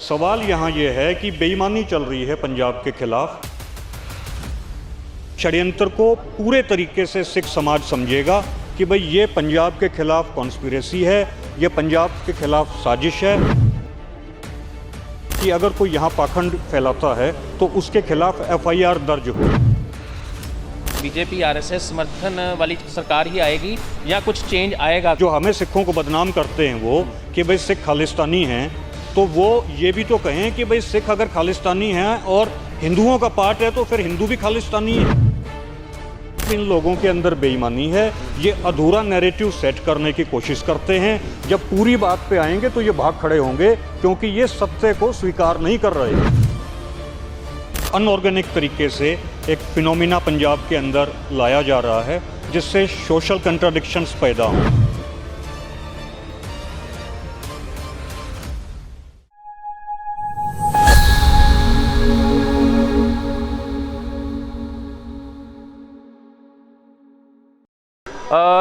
सवाल यहाँ ये है कि बेईमानी चल रही है पंजाब के खिलाफ। षड्यंत्र को पूरे तरीके से सिख समाज समझेगा कि भाई ये पंजाब के खिलाफ कॉन्स्पिरेसी है, ये पंजाब के खिलाफ साजिश है कि अगर कोई यहाँ पाखंड फैलाता है तो उसके खिलाफ FIR दर्ज हो। बीजेपी RSS समर्थन वाली सरकार ही आएगी या कुछ चेंज आएगा? जो हमें सिखों को बदनाम करते हैं वो कि भाई सिख खालिस्तानी हैं, तो वो ये भी तो कहें कि भाई सिख अगर खालिस्तानी हैं और हिंदुओं का पार्ट है तो फिर हिंदू भी खालिस्तानी है। इन लोगों के अंदर बेईमानी है, ये अधूरा नैरेटिव सेट करने की कोशिश करते हैं। जब पूरी बात पे आएंगे तो ये भाग खड़े होंगे क्योंकि ये सत्य को स्वीकार नहीं कर रहे। अनऑर्गेनिक तरीके से एक फिनोमिना पंजाब के अंदर लाया जा रहा है जिससे सोशल कंट्राडिक्शंस पैदा हों।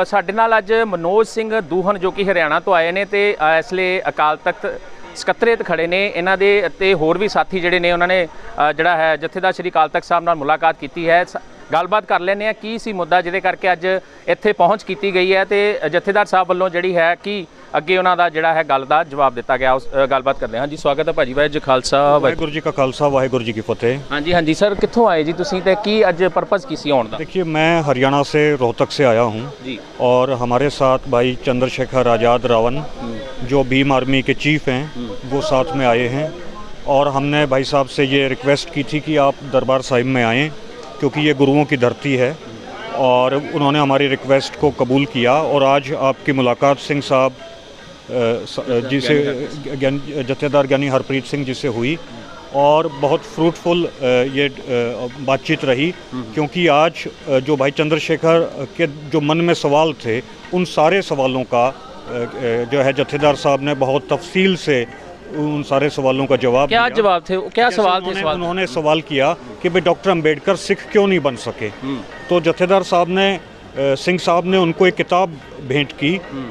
ਸਾਡੇ ਨਾਲ ਅੱਜ ਮਨੋਜ ਸਿੰਘ ਦੂਹਨ ਜੋ ਕਿ ਹਰਿਆਣਾ ਤੋਂ ਆਏ ਨੇ ਤੇ ਇਸ ਲਈ ਅਕਾਲ ਤਖਤ ਸਕੱਤਰੇਤ ਖੜੇ ਨੇ। ਇਹਨਾਂ ਦੇ ਤੇ ਹੋਰ ਵੀ ਸਾਥੀ ਜਿਹੜੇ ਨੇ ਉਹਨਾਂ ਨੇ ਜਿਹੜਾ ਹੈ ਜਥੇਦਾਰ ਸ਼੍ਰੀ ਅਕਾਲ ਤਖਤ ਸਾਹਿਬ ਨਾਲ ਮੁਲਾਕਾਤ ਕੀਤੀ ਹੈ। ਗੱਲਬਾਤ ਕਰ ਲੈਂਦੇ ਆ ਕੀ ਸੀ ਮੁੱਦਾ ਜਿਹਦੇ ਕਰਕੇ ਅੱਜ ਇੱਥੇ ਪਹੁੰਚ ਕੀਤੀ ਗਈ ਹੈ ਤੇ ਜਥੇਦਾਰ ਸਾਹਿਬ ਵੱਲੋਂ ਜਿਹੜੀ ਹੈ ਕਿ ਅੱਗੇ ਉਹਨਾਂ ਦਾ ਜਿਹੜਾ ਹੈ ਗੱਲ ਦਾ ਜਵਾਬ ਦਿੱਤਾ ਗਿਆ। ਉਸ ਗੱਲਬਾਤ ਕਰਦੇ ਹਾਂ ਜੀ। ਸਵਾਗਤ ਹੈ ਭਾਜੀ। ਵਾਹਿਗੁਰੂ ਜੀ ਖਾਲਸਾ ਵਾਹਿਗੁਰੂ ਜੀ ਕਾ ਖਾਲਸਾ ਵਾਹਿਗੁਰੂ ਜੀ ਕੀ ਫਤਿਹ। ਹਾਂਜੀ ਹਾਂਜੀ ਸਰ, ਕਿੱਥੋਂ ਆਏ ਜੀ ਤੁਸੀਂ ਤੇ ਕੀ ਅੱਜ पर्पज़ की सी आने का? देखिए, मैं हरियाणा से रोहतक से आया हूँ जी, और हमारे साथ भाई चंद्रशेखर आज़ाद रावण जो भीम आर्मी के चीफ हैं वो साथ में आए हैं। और हमने भाई साहब से ये रिक्वेस्ट की थी कि आप दरबार साहिब में आएँ क्योंकि ये गुरुओं की धरती है, और उन्होंने हमारी रिक्वेस्ट को कबूल किया। और आज आपकी मुलाकात सिंह साहब जी से, जथेदार ज्ञानी हरप्रीत सिंह जी से हुई और बहुत फ्रूटफुल ये बातचीत रही क्योंकि आज जो भाई चंद्रशेखर के जो मन में सवाल थे उन सारे सवालों का जो है जथेदार साहब ने बहुत तफसील से उन सारे सवालों का जवाब क्या दिया। जवाब थे? क्या सवाल थे? उन्होंने सवाल किया कि भाई डॉक्टर अम्बेडकर सिख क्यों नहीं बन सके। तो जथेदार साहब ने सिंह साहब ने उनको एक किताब भेंट की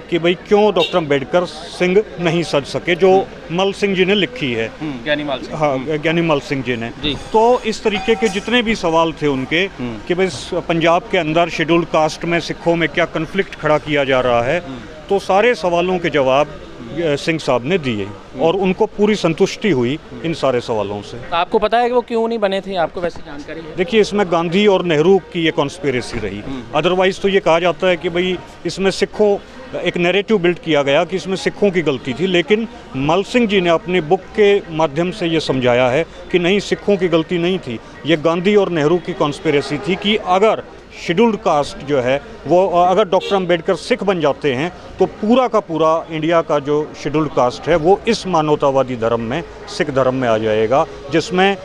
कि भाई क्यों डॉक्टर अम्बेडकर सिंह नहीं सज सके, जो मल सिंह जी ने लिखी है, ज्ञानी मल सिंह। हाँ, ज्ञानी मल सिंह जी ने जी। तो इस तरीके के जितने भी सवाल थे उनके कि भाई पंजाब के अंदर शेड्यूल्ड कास्ट में सिखों में क्या कन्फ्लिक्ट खड़ा किया जा रहा है, तो सारे सवालों के जवाब सिंह साहब ने दिए और उनको पूरी संतुष्टि हुई इन सारे सवालों से। आपको पता है कि वो क्यों नहीं बने थे? आपको वैसे जानकारी है? देखिए, इसमें गांधी और नेहरू की ये कॉन्स्पिरेसी रही। अदरवाइज़ तो ये कहा जाता है कि भाई इसमें सिखों एक नैरेटिव बिल्ड किया गया कि इसमें सिखों की गलती थी, लेकिन मल सिंह जी ने अपनी बुक के माध्यम से ये समझाया है कि नहीं, सिखों की गलती नहीं थी, ये गांधी और नेहरू की कॉन्स्पिरेसी थी कि अगर शेड्यूल्ड कास्ट जो है वो, अगर डॉक्टर अम्बेडकर सिख बन जाते हैं तो पूरा का पूरा इंडिया का जो शेड्यूल्ड कास्ट है वो इस मानवतावादी धर्म में, सिख धर्म में आ जाएगा, जिसमें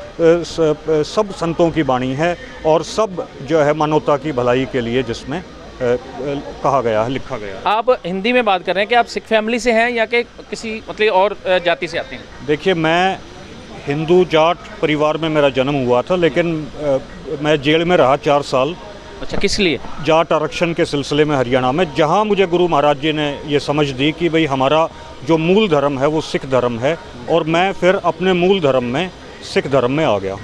सब संतों की वाणी है और सब जो है मानवता की भलाई के लिए जिसमें कहा गया है, लिखा गया है। आप हिंदी में बात कर रहे हैं कि आप सिख फैमिली से हैं या कि किसी मतलब और जाति से आते हैं? देखिए, मैं हिंदू जाट परिवार में मेरा जन्म हुआ था, लेकिन मैं जेल में रहा 4 साल। अच्छा, किस लिए? जाट आरक्षण के सिलसिले में हरियाणा में, जहां मुझे गुरु महाराज जी ने ये समझ दी कि भाई हमारा जो मूल धर्म है वो सिख धर्म है, और मैं फिर अपने मूल धर्म में सिख धर्म में आ गया।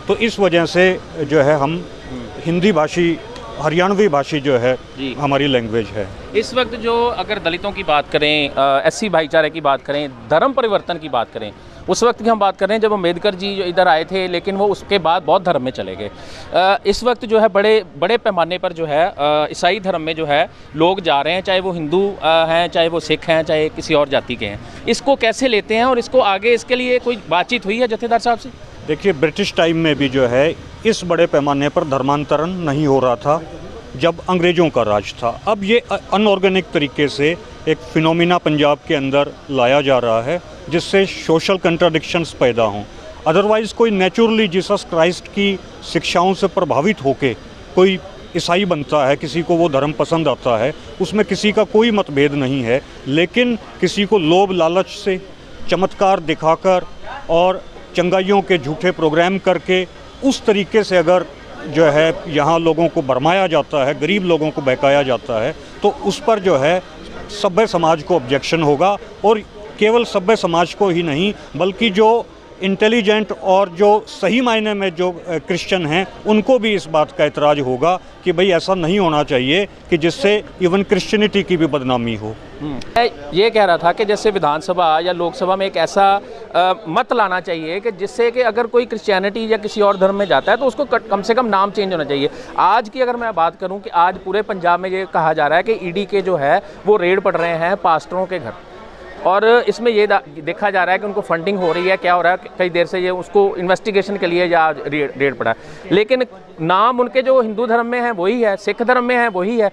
तो इस वजह से जो है हम हिंदी भाषी, हरियाणवी भाषी जो है हमारी लैंग्वेज है। इस वक्त जो अगर दलितों की बात करें, SC भाईचारे की बात करें, धर्म परिवर्तन की बात करें, उस वक्त की हम बात कर रहे हैं जब अम्बेडकर जी जो इधर आए थे, लेकिन वो उसके बाद बौद्ध धर्म में चले गए। इस वक्त जो है बड़े पैमाने पर जो है ईसाई धर्म में जो है लोग जा रहे हैं, चाहे वो हिंदू हैं, चाहे वो सिख हैं, चाहे किसी और जाति के हैं। इसको कैसे लेते हैं और इसको आगे इसके लिए कोई बातचीत हुई है जथेदार साहब से? देखिए, ब्रिटिश टाइम में भी जो है इस बड़े पैमाने पर धर्मांतरण नहीं हो रहा था जब अंग्रेज़ों का राज था। अब ये अनऑर्गेनिक तरीके से एक फिनोमिना पंजाब के अंदर लाया जा रहा है जिससे सोशल कंट्राडिक्शंस पैदा हों। अदरवाइज़ कोई नेचुरली जीसस क्राइस्ट की शिक्षाओं से प्रभावित होके कोई ईसाई बनता है, किसी को वो धर्म पसंद आता है, उसमें किसी का कोई मतभेद नहीं है, लेकिन किसी को लोभ लालच से, चमत्कार दिखाकर और चंगाइयों के झूठे प्रोग्राम करके उस तरीके से अगर जो है यहाँ लोगों को भरमाया जाता है, गरीब लोगों को बहकाया जाता है, तो उस पर जो है सभ्य समाज को ऑब्जेक्शन होगा और केवल सभ्य समाज को ही नहीं बल्कि जो इंटेलिजेंट और जो सही मायने में जो क्रिश्चियन हैं उनको भी इस बात का एतराज़ होगा कि भाई ऐसा नहीं होना चाहिए कि जिससे इवन क्रिश्चियनिटी की भी बदनामी हो। मैं ये कह रहा था कि जैसे विधानसभा या लोकसभा में एक ऐसा मत लाना चाहिए कि जिससे कि अगर कोई क्रिश्चियनिटी या किसी और धर्म में जाता है तो उसको कम से कम नाम चेंज होना चाहिए। आज की अगर मैं बात करूं कि आज पूरे पंजाब में ये कहा जा रहा है कि ईडी के जो है वो रेड पड़ रहे हैं पास्टरों के घर, और इसमें ये देखा जा रहा है कि उनको फंडिंग हो रही है, क्या हो रहा है, कई देर से ये उसको इन्वेस्टिगेशन के लिए या रेड पड़ा है, लेकिन नाम उनके जो हिंदू धर्म में है वही है, सिख धर्म में है वही है।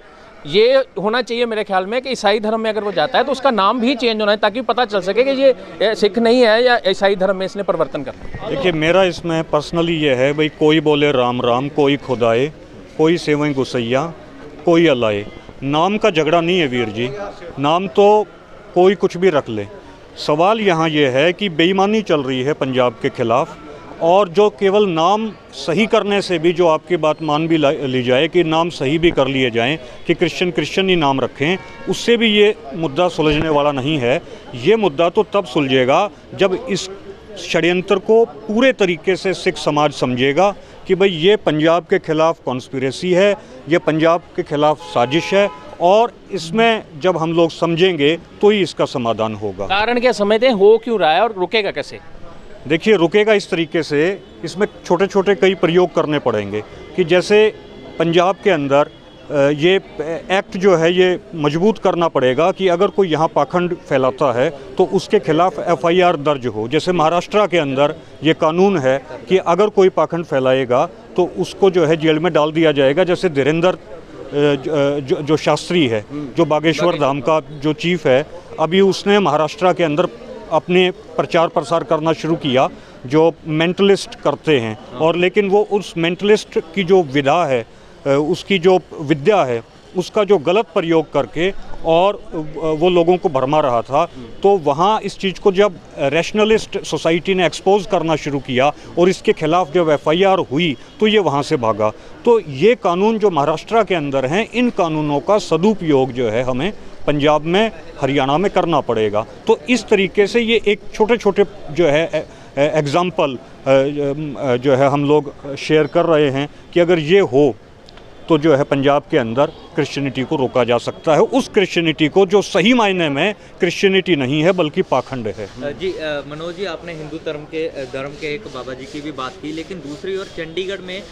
ये होना चाहिए मेरे ख्याल में कि ईसाई धर्म में अगर वो जाता है तो उसका नाम भी चेंज होना है ताकि पता चल सके कि ये सिख नहीं है या ईसाई धर्म में इसने परिवर्तन करना। देखिए मेरा इसमें पर्सनली ये है भाई, कोई बोले राम राम, कोई खुदाए, कोई सेवई गुसैया, कोई अल्लाए। नाम का झगड़ा नहीं है वीर जी, नाम तो कोई कुछ भी रख ले। सवाल यहाँ ये है कि बेईमानी चल रही है पंजाब के खिलाफ, और जो केवल नाम सही करने से भी, जो आपकी बात मान भी ली जाए कि नाम सही भी कर लिए जाएं कि क्रिश्चियन ही नाम रखें, उससे भी ये मुद्दा सुलझने वाला नहीं है। ये मुद्दा तो तब सुलझेगा जब इस षड्यंत्र को पूरे तरीके से सिख समाज समझेगा कि भाई ये पंजाब के खिलाफ कॉन्स्पिरेसी है, ये पंजाब के खिलाफ साजिश है, और इसमें जब हम लोग समझेंगे तो ही इसका समाधान होगा। कारण क्या समझते हैं, हो क्यों रहा है और रुकेगा कैसे? देखिए रुकेगा इस तरीके से, इसमें छोटे छोटे कई प्रयोग करने पड़ेंगे कि जैसे पंजाब के अंदर ये एक्ट जो है ये मजबूत करना पड़ेगा कि अगर कोई यहाँ पाखंड फैलाता है तो उसके खिलाफ FIR दर्ज हो। जैसे महाराष्ट्र के अंदर ये कानून है कि अगर कोई पाखंड फैलाएगा तो उसको जो है जेल में डाल दिया जाएगा। जैसे धीरेंद्र जो शास्त्री है, जो बागेश्वर धाम का जो चीफ है, अभी उसने महाराष्ट्र के अंदर अपने प्रचार प्रसार करना शुरू किया जो मेंटलिस्ट करते हैं, और लेकिन वो उस मेंटलिस्ट की जो विधा है, उसकी जो विद्या है, उसका जो गलत प्रयोग करके और वो लोगों को भरमा रहा था। तो वहाँ इस चीज़ को जब रैशनलिस्ट सोसाइटी ने एक्सपोज करना शुरू किया और इसके खिलाफ जब FIR हुई तो ये वहाँ से भागा। तो ये कानून जो महाराष्ट्र के अंदर हैं, इन कानूनों का सदुपयोग जो है हमें पंजाब में, हरियाणा में करना पड़ेगा। तो इस तरीके से ये एक छोटे छोटे जो है एग्ज़ाम्पल जो है हम लोग शेयर कर रहे हैं कि अगर ये हो तो जो है पंजाब के अंदर क्रिश्चियनिटी को रोका जा सकता है, उस क्रिश्चियनिटी को जो सही मायने में क्रिश्चियनिटी नहीं है बल्कि पाखंड है। जी मनोज जी, आपने हिंदू धर्म के एक बाबा जी की भी बात की, लेकिन दूसरी ओर चंडीगढ़ में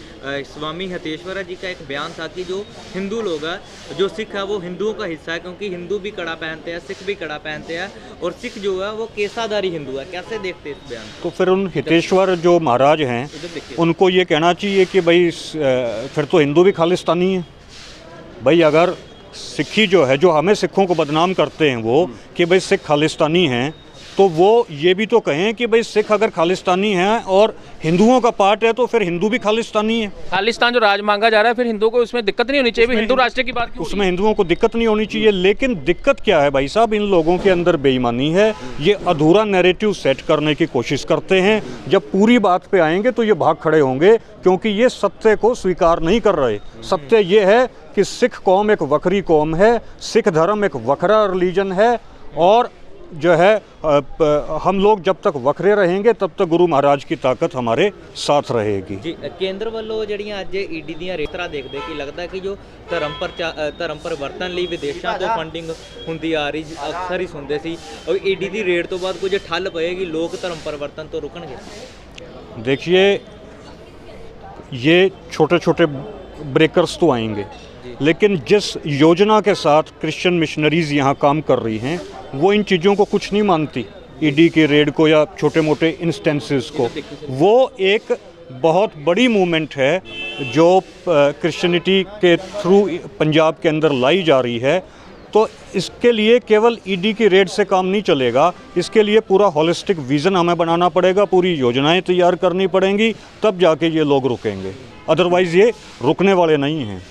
स्वामी हतेश्वरा जी का एक बयान था कि जो हिंदू लोग हैं, जो सिख है वो हिंदुओं का हिस्सा है, क्योंकि हिंदू भी कड़ा पहनते हैं, सिख भी कड़ा पहनते हैं, और सिख जो है वो केसाधारी हिंदू है। कैसे देखते हैं इस बयान? तो फिर उन हितेश्वर जो महाराज हैं उनको ये कहना चाहिए कि भाई फिर तो हिंदू भी खालिस्तानी है। भाई अगर सिक्खी जो है, जो हमें सिखों को बदनाम करते हैं वो कि भाई सिख खालिस्तानी हैं, तो वो ये भी तो कहें कि भाई सिख अगर खालिस्तानी हैं और हिंदुओं का पार्ट है तो फिर हिंदू भी खालिस्तानी है। खालिस्तान जो राज मांगा जा रहा है, फिर हिंदुओं को उसमें दिक्कत नहीं होनी चाहिए, हिंदू राष्ट्र की बात उसमें हिंदुओं को दिक्कत नहीं होनी चाहिए। लेकिन दिक्कत क्या है भाई साहब, इन लोगों के अंदर बेईमानी है, ये अधूरा नैरेटिव सेट करने की कोशिश करते हैं। जब पूरी बात पे आएंगे तो ये भाग खड़े होंगे, क्योंकि ये सत्य को स्वीकार नहीं कर रहे। सत्य ये है कि सिख कौम एक वक्री कौम है, सिख धर्म एक वखरा रिलीजन है, और जो है हम लोग जब तक वखरे रहेंगे तब तक गुरु महाराज की ताकत हमारे साथ रहेगी। जी केंद्र वालों ਜਿਹੜੀਆਂ ਅੱਜ ईडी ਦੀਆਂ ਰੇਤਰਾ ਦੇਖਦੇ ਕਿ ਲੱਗਦਾ ਕਿ ਜੋ ਧਰਮ ਪਰਿਵਰਤਨ ਲਈ ਵਿਦੇਸ਼ਾਂ ਤੋਂ ਫੰਡਿੰਗ ਹੁੰਦੀ ਆ ਰਹੀ, ਅਕਸਰ ਹੀ ਸੁਣਦੇ ਸੀ, ਔਰ ईडी ਦੀ ਰੇਡ ਤੋਂ ਬਾਅਦ ਕੁਝ ਠੱਲ ਪਏਗੀ, ਲੋਕ ਧਰਮ ਪਰਿਵਰਤਨ ਤੋਂ ਰੁਕਣਗੇ? देखिए ये छोटे छोटे ब्रेकर्स तो आएंगे, लेकिन जिस योजना के साथ क्रिश्चियन मिशनरीज़ यहाँ काम कर रही हैं वो इन चीज़ों को कुछ नहीं मानती, ईडी के रेड को या छोटे मोटे इंस्टेंसेस को। वो एक बहुत बड़ी मूवमेंट है जो क्रिश्चियनिटी के थ्रू पंजाब के अंदर लाई जा रही है। तो इसके लिए केवल ईडी की रेड से काम नहीं चलेगा, इसके लिए पूरा हॉलिस्टिक विज़न हमें बनाना पड़ेगा, पूरी योजनाएं तैयार करनी पड़ेंगी, तब जाके ये लोग रुकेंगे, अदरवाइज़ ये रुकने वाले नहीं हैं।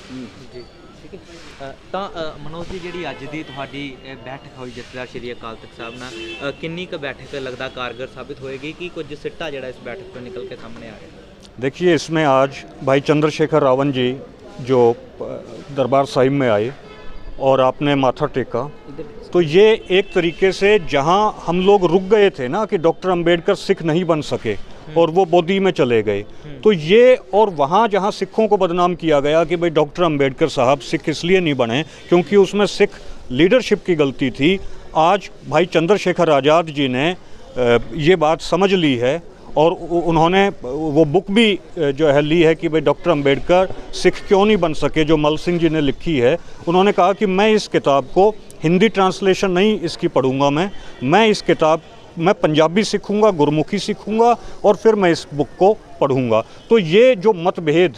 ਤਾਂ ਮਨੋਜ ਜੀ, ਜਿਹੜੀ ਅੱਜ ਦੀ ਤੁਹਾਡੀ ਬੈਠਕ ਹੋਈ ਜਥੇਦਾਰ ਸ਼੍ਰੀ ਅਕਾਲ ਤਖਤ ਸਾਹਿਬ ਨਾਲ, ਕਿੰਨੀ ਕੁ ਬੈਠਕ ਲੱਗਦਾ ਕਾਰਗਰ ਸਾबित ਹੋਏਗੀ ਕਿ ਕੁਝ ਸਿੱਟਾ ਜਿਹੜਾ ਇਸ ਬੈਠਕ ਤੋਂ ਨਿਕਲ ਕੇ ਸਾਹਮਣੇ आ रहा है? देखिए इसमें आज भाई चंद्रशेखर रावण जी जो दरबार साहिब में आए और आपने माथा टेका, तो ये एक तरीके से जहाँ हम लोग रुक गए थे ना कि डॉक्टर अंबेडकर सिख नहीं बन सके और वो बोधी में चले गए, तो ये और वहाँ जहाँ सिखों को बदनाम किया गया कि भाई डॉक्टर अंबेडकर साहब सिख इसलिए नहीं बने क्योंकि उसमें सिख लीडरशिप की गलती थी। आज भाई चंद्रशेखर आज़ाद जी ने ये बात समझ ली है और उन्होंने वो बुक भी जो है ली है कि भाई डॉक्टर अंबेडकर सिख क्यों नहीं बन सके, जो मल सिंह जी ने लिखी है। उन्होंने कहा कि मैं इस किताब को हिंदी ट्रांसलेशन नहीं इसकी पढ़ूंगा, मैं इस किताब मैं पंजाबी सीखूंगा, गुरमुखी सीखूंगा और फिर मैं इस बुक को पढ़ूंगा। तो ये जो मतभेद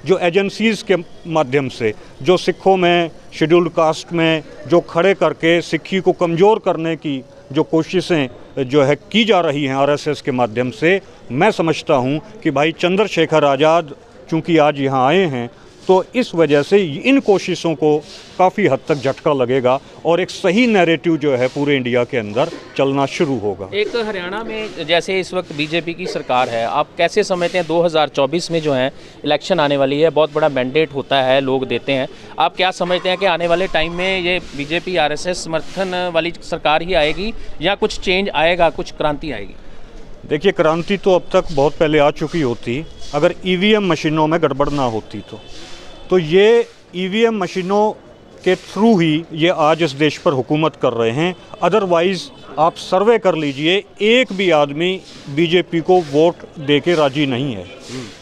जो एजेंसीज़ के माध्यम से जो सिखों में, शेड्यूल्ड कास्ट में जो खड़े करके सिक्खी को कमज़ोर करने की जो कोशिशें जो है की जा रही हैं आरएसएस के माध्यम से, मैं समझता हूं कि भाई चंद्रशेखर आज़ाद चूँकि आज यहाँ आए हैं तो इस वजह से इन कोशिशों को काफ़ी हद तक झटका लगेगा और एक सही नैरेटिव जो है पूरे इंडिया के अंदर चलना शुरू होगा। एक हरियाणा में जैसे इस वक्त बीजेपी की सरकार है, आप कैसे समझते हैं 2024 में जो है इलेक्शन आने वाली है, बहुत बड़ा मैंडेट होता है, लोग देते हैं, आप क्या समझते हैं कि आने वाले टाइम में ये बीजेपी आरएसएस समर्थन वाली सरकार ही आएगी या कुछ चेंज आएगा, कुछ क्रांति आएगी? देखिए, क्रांति तो अब तक बहुत पहले आ चुकी होती अगर ईवीएम मशीनों में गड़बड़ ना होती तो ये ईवीएम मशीनों के थ्रू ही ये आज इस देश पर हुकूमत कर रहे हैं। अदरवाइज़ आप सर्वे कर लीजिए, एक भी आदमी बीजेपी को वोट दे के राजी नहीं है।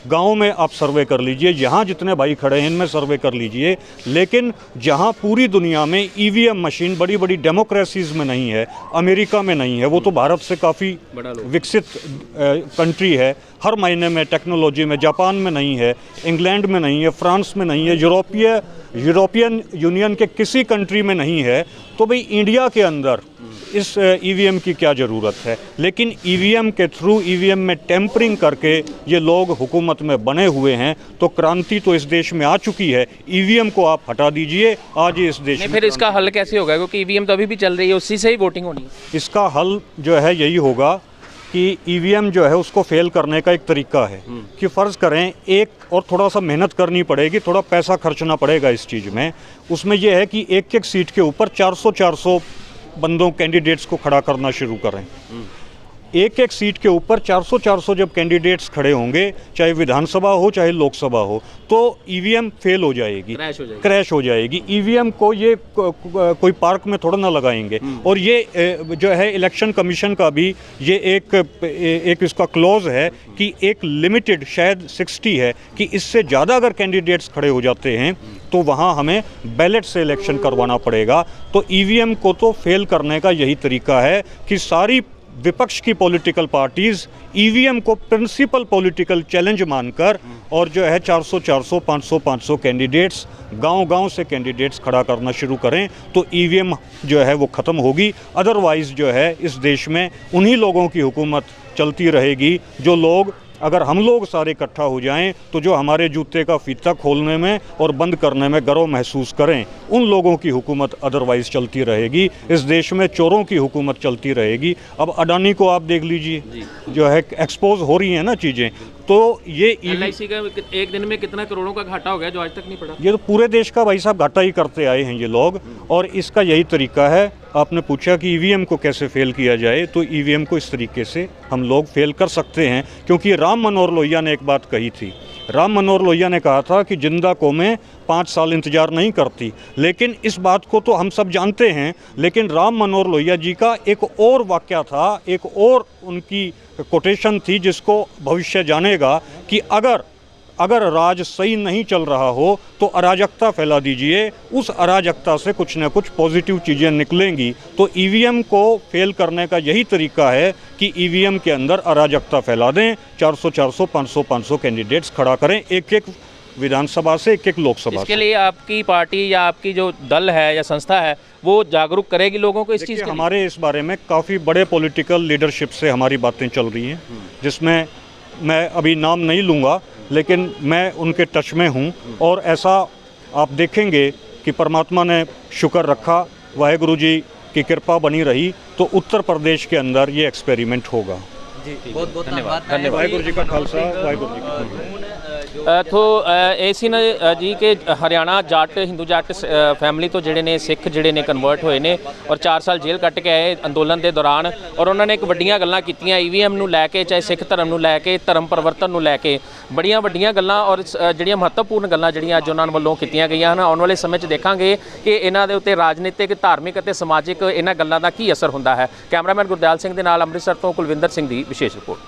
गांव में आप सर्वे कर लीजिए, यहाँ जितने भाई खड़े हैं इनमें सर्वे कर लीजिए, लेकिन जहाँ पूरी दुनिया में ईवीएम मशीन बड़ी बड़ी डेमोक्रेसीज़ में नहीं है, अमेरिका में नहीं है, वो तो भारत से काफ़ी विकसित कंट्री है, हर महीने में टेक्नोलॉजी में, जापान में नहीं है, इंग्लैंड में नहीं है, फ्रांस में नहीं है, यूरोपियन यूनियन के किसी कंट्री में नहीं है, तो भाई इंडिया के अंदर इस ईवीएम की क्या ज़रूरत है। लेकिन ईवीएम के थ्रू, ईवीएम में टेम्परिंग करके ये लोग हुकूमत में बने हुए हैं, तो क्रांति तो इस देश में आ चुकी है। ईवीएम को आप हटा दीजिए, आज ही इस देश में फिर इसका हल कैसे होगा, क्योंकि ईवीएम तो अभी भी चल रही है, उसी से ही वोटिंग होनी है। इसका हल जो है यही होगा कि ईवीएम जो है उसको फेल करने का एक तरीका है कि फ़र्ज़ करें एक और थोड़ा सा मेहनत करनी पड़ेगी, थोड़ा पैसा खर्चना पड़ेगा इस चीज़ में। उसमें यह है कि एक एक सीट के ऊपर 400 बंदों कैंडिडेट्स को खड़ा करना शुरू करें। एक एक सीट के ऊपर 400 जब कैंडिडेट्स खड़े होंगे, चाहे विधानसभा हो चाहे लोकसभा हो, तो ईवीएम फेल हो जाएगी, क्रैश हो जाएगी। ईवीएम को ये कोई पार्क में थोड़ा ना लगाएंगे। और ये जो है इलेक्शन कमीशन का भी ये एक इसका क्लॉज है कि एक लिमिटेड शायद 60 है कि इससे ज़्यादा अगर कैंडिडेट्स खड़े हो जाते हैं तो वहाँ हमें बैलेट से इलेक्शन करवाना पड़ेगा। तो ईवीएम को तो फेल करने का यही तरीका है कि सारी विपक्ष की पॉलिटिकल पार्टीज़ ईवीएम को प्रिंसिपल पॉलिटिकल चैलेंज मानकर और जो है 400 500 कैंडिडेट्स गांव-गांव से कैंडिडेट्स खड़ा करना शुरू करें, तो ईवीएम जो है वो ख़त्म होगी। अदरवाइज़ जो है इस देश में उन्हीं लोगों की हुकूमत चलती रहेगी जो लोग, अगर हम लोग सारे इकट्ठा हो जाएं तो जो हमारे जूते का फीता खोलने में और बंद करने में गर्व महसूस करें, उन लोगों की हुकूमत अदरवाइज़ चलती रहेगी। इस देश में चोरों की हुकूमत चलती रहेगी। अब अडानी को आप देख लीजिए, जो है एक्सपोज हो रही हैं ना चीज़ें, तो ये LIC का एक दिन में कितना करोड़ों का घाटा हो गया जो आज तक नहीं पड़ा। ये तो पूरे देश का भाई साहब घाटा ही करते आए हैं ये लोग, और इसका यही तरीका है। आपने पूछा कि ईवीएम को कैसे फेल किया जाए, तो ईवीएम को इस तरीके से हम लोग फेल कर सकते हैं, क्योंकि राम मनोहर लोहिया ने एक बात कही थी। राम मनोहर लोहिया ने कहा था कि जिंदा कौमें 5 साल इंतजार नहीं करती, लेकिन इस बात को तो हम सब जानते हैं। लेकिन राम मनोहर लोहिया जी का एक और वाक़या था, एक और उनकी कोटेशन थी जिसको भविष्य जानेगा कि अगर राज सही नहीं चल रहा हो तो अराजकता फैला दीजिए, उस अराजकता से कुछ न कुछ पॉजिटिव चीज़ें निकलेंगी। तो ईवीएम को फेल करने का यही तरीका है कि ईवीएम के अंदर अराजकता फैला दें, 400 500 कैंडिडेट्स खड़ा करें, एक एक विधानसभा से, एक एक लोकसभा। इसके लिए आपकी पार्टी या आपकी जो दल है या संस्था है वो जागरूक करेगी लोगों को इस चीज़ के लिए? हमारे इस बारे में काफ़ी बड़े पॉलिटिकल लीडरशिप से हमारी बातें चल रही हैं, जिसमें मैं अभी नाम नहीं लूँगा, लेकिन मैं उनके टच में हूँ। और ऐसा आप देखेंगे कि परमात्मा ने शुक्र रखा, वाहेगुरु जी की कृपा बनी रही, तो उत्तर प्रदेश के अंदर ये एक्सपेरिमेंट होगा। ਜੀ ਬਹੁਤ ਬਹੁਤ ਧੰਨਵਾਦ। ਧੰਨਵਾਦ। ਵਾਹਿਗੁਰੂ ਜੀ ਕਾ ਖਾਲਸਾ ਵਾਹਿਗੁਰੂ ਜੀ ਕੀ ਫਤਿਹ। ਇੱਥੋਂ ਇਹ ਸੀ ਨਾ ਜੀ ਕਿ ਹਰਿਆਣਾ ਜੱਟ ਹਿੰਦੂ ਜੱਟ ਫੈਮਿਲੀ ਤੋਂ ਜਿਹੜੇ ਨੇ ਸਿੱਖ ਜਿਹੜੇ ਨੇ ਕਨਵਰਟ ਹੋਏ ਨੇ ਔਰ 4 ਸਾਲ ਜੇਲ੍ਹ ਕੱਟ ਕੇ ਆਏ ਅੰਦੋਲਨ ਦੇ ਦੌਰਾਨ, ਔਰ ਉਹਨਾਂ ਨੇ ਇੱਕ ਵੱਡੀਆਂ ਗੱਲਾਂ ਕੀਤੀਆਂ EVM ਨੂੰ ਲੈ ਕੇ, ਚਾਹੇ ਸਿੱਖ ਧਰਮ ਨੂੰ ਲੈ ਕੇ, ਧਰਮ ਪਰਿਵਰਤਨ ਨੂੰ ਲੈ ਕੇ ਬੜੀਆਂ ਵੱਡੀਆਂ ਗੱਲਾਂ ਔਰ ਜਿਹੜੀਆਂ ਮਹੱਤਵਪੂਰਨ ਗੱਲਾਂ ਜਿਹੜੀਆਂ ਅੱਜ ਉਹਨਾਂ ਵੱਲੋਂ ਕੀਤੀਆਂ ਗਈਆਂ ਹਨ। ਆਉਣ ਵਾਲੇ ਸਮੇਂ 'ਚ ਦੇਖਾਂਗੇ ਕਿ ਇਹਨਾਂ ਦੇ ਉੱਤੇ ਰਾਜਨੀਤਿਕ, ਧਾਰਮਿਕ ਅਤੇ ਸਮਾਜਿਕ ਇਹਨਾਂ ਗੱਲਾਂ ਦਾ ਕੀ ਅਸਰ ਹੁੰਦਾ ਹੈ। ਕੈਮਰਾਮੈਨ ਗੁਰਦਿਆਲ ਸਿੰਘ ਦੇ ਨਾਲ ਅੰਮ੍ਰਿਤਸਰ ਤੋਂ ਕੁਲਵਿੰਦਰ ਸਿੰਘ ਦੀ ਵਿਸ਼ੇਸ਼ ਰਿਪੋਰਟ।